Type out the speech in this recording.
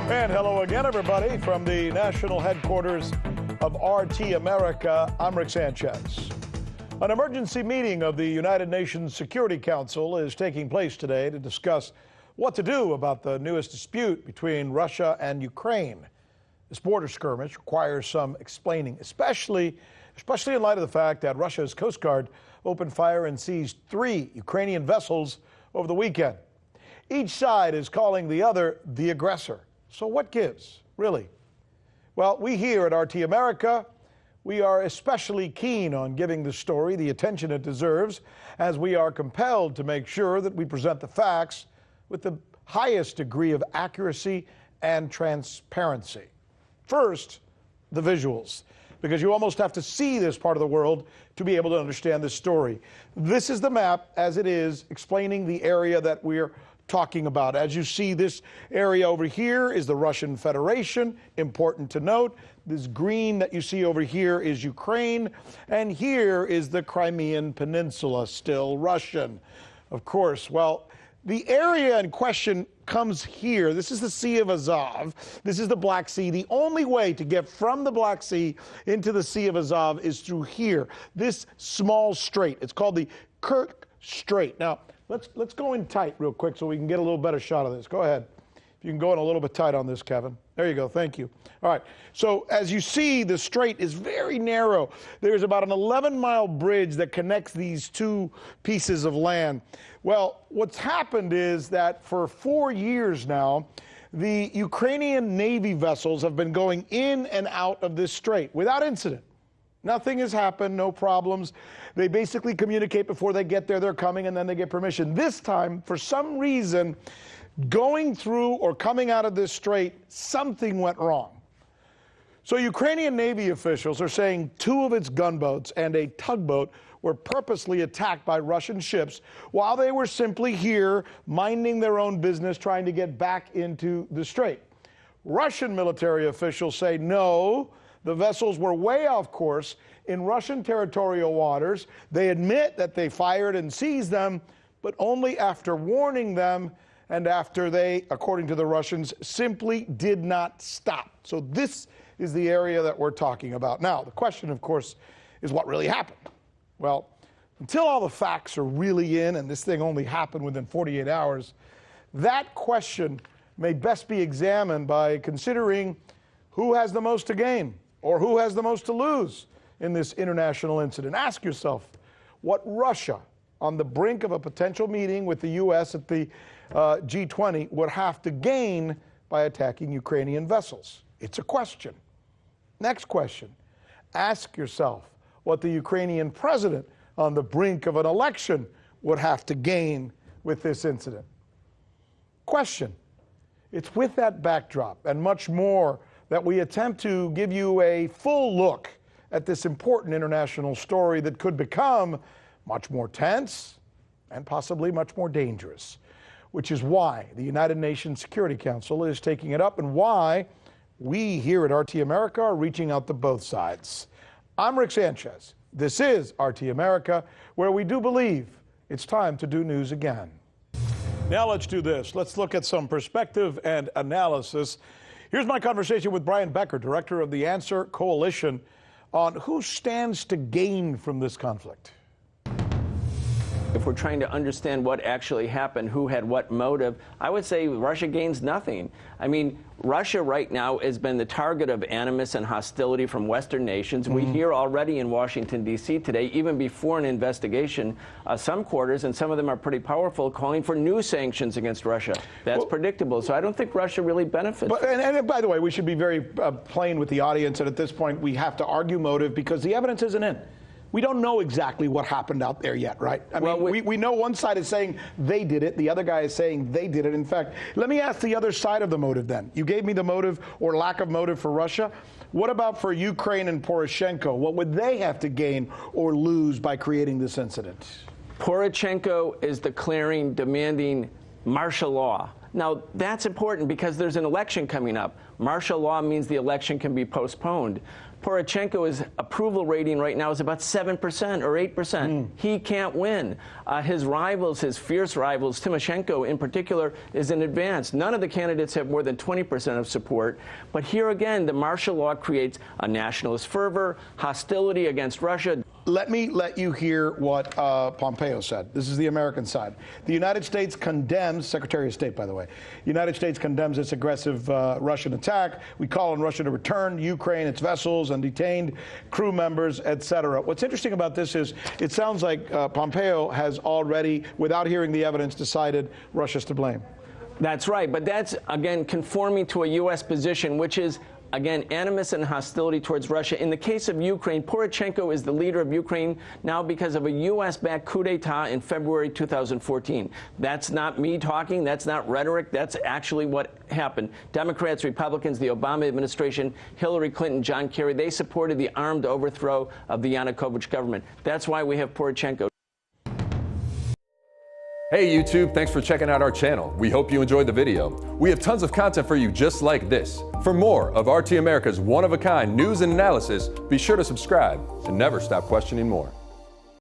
And hello again, everybody, from the national headquarters of RT America. I'm Rick Sanchez. An emergency meeting of the United Nations Security Council is taking place today to discuss what to do about the newest dispute between Russia and Ukraine. This border skirmish requires some explaining, especially in light of the fact that Russia's Coast Guard opened fire and seized 3 Ukrainian vessels over the weekend. Each side is calling the other the aggressor. So what gives, really? Well, we here at RT America, we are especially keen on giving the story the attention it deserves, as we are compelled to make sure that we present the facts with the highest degree of accuracy and transparency. First, the visuals, because you almost have to see this part of the world to be able to understand this story. This is the map as it is, explaining the area that we're talking about. As you see, this area over here is the Russian Federation. Important to note, this green that you see over here is Ukraine, and here is the Crimean Peninsula, still Russian. Of course, well, the area in question comes here. This is the Sea of Azov. This is the Black Sea. The only way to get from the Black Sea into the Sea of Azov is through here, this small strait. It's called the Kerch Strait. Now, let's go in tight real quick so we can get a little better shot of this. Go ahead. If you can go in a little bit tight on this, Kevin. There you go. Thank you. All right. So as you see, the strait is very narrow. There's about an 11-mile bridge that connects these 2 pieces of land. Well, what's happened is that for 4 years now, the Ukrainian Navy vessels have been going in and out of this strait without incident. Nothing has happened, no problems. They basically communicate before they get there, they're coming, and then they get permission. This time, for some reason, going through or coming out of this strait, something went wrong. So Ukrainian Navy officials are saying 2 of its gunboats and a tugboat were purposely attacked by Russian ships while they were simply here minding their own business, trying to get back into the strait. Russian military officials say no, the vessels were way off course in Russian territorial waters. They admit that they fired and seized them, but only after warning them and after they, according to the Russians, simply did not stop. So this is the area that we're talking about. Now, the question, of course, is what really happened? Well, until all the facts are really in, and this thing only happened within 48 hours, that question may best be examined by considering who has the most to gain or who has the most to lose in this international incident. Ask yourself what Russia, on the brink of a potential meeting with the U.S. at the G20, would have to gain by attacking Ukrainian vessels. It's a question. Next question. Ask yourself what the Ukrainian president, on the brink of an election, would have to gain with this incident. Question. It's with that backdrop and much more that we attempt to give you a full look at this important international story that could become much more tense and possibly much more dangerous, which is why the United Nations Security Council is taking it up and why we here at RT America are reaching out to both sides. I'm Rick Sanchez. This is RT America, where we do believe it's time to do news again. Now let's do this. Let's look at some perspective and analysis. Here's my conversation with Brian Becker, director of the Answer Coalition, on who stands to gain from this conflict. If we're trying to understand what actually happened, who had what motive, I would say Russia gains nothing. I mean, Russia right now has been the target of animus and hostility from Western nations. We hear already in Washington, D.C. today, even before an investigation, some quarters, and some of them are pretty powerful, calling for new sanctions against Russia. That's predictable. So I don't think Russia really benefits. And by the way, we should be very plain with the audience, and at this point we have to argue motive because the evidence isn't in. We don't know exactly what happened out there yet, right? I mean, we know one side is saying they did it, the other guy is saying they did it. In fact, let me ask the other side of the motive then. You gave me the motive or lack of motive for Russia. What about for Ukraine and Poroshenko? What would they have to gain or lose by creating this incident? Poroshenko is declaring, demanding martial law. Now, that's important because there's an election coming up. Martial law means the election can be postponed. Poroshenko's approval rating right now is about 7% or 8%. He can't win. His rivals, his fierce rivals, Tymoshenko in particular, is in advance. None of the candidates have more than 20% of support. But here again, the martial law creates a nationalist fervor, hostility against Russia. Let me let you hear what Pompeo said. This is the American side. The United States condemns, Secretary of State, by the way, the United States condemns this aggressive Russian attack. We call on Russia to return Ukraine, its vessels, and detained crew members, etc. What's interesting about this is it sounds like Pompeo has already, without hearing the evidence, decided Russia's to blame. That's right. But that's, again, conforming to a U.S. position, which is, again, animus and hostility towards Russia. In the case of Ukraine, Poroshenko is the leader of Ukraine now because of a U.S.-backed coup d'etat in February 2014. That's not me talking. That's not rhetoric. That's actually what happened. Democrats, Republicans, the Obama administration, Hillary Clinton, John Kerry, they supported the armed overthrow of the Yanukovych government. That's why we have Poroshenko. Hey YouTube, thanks for checking out our channel. We hope you enjoyed the video. We have tons of content for you just like this. For more of RT America's one-of-a-kind news and analysis, be sure to subscribe and never stop questioning more.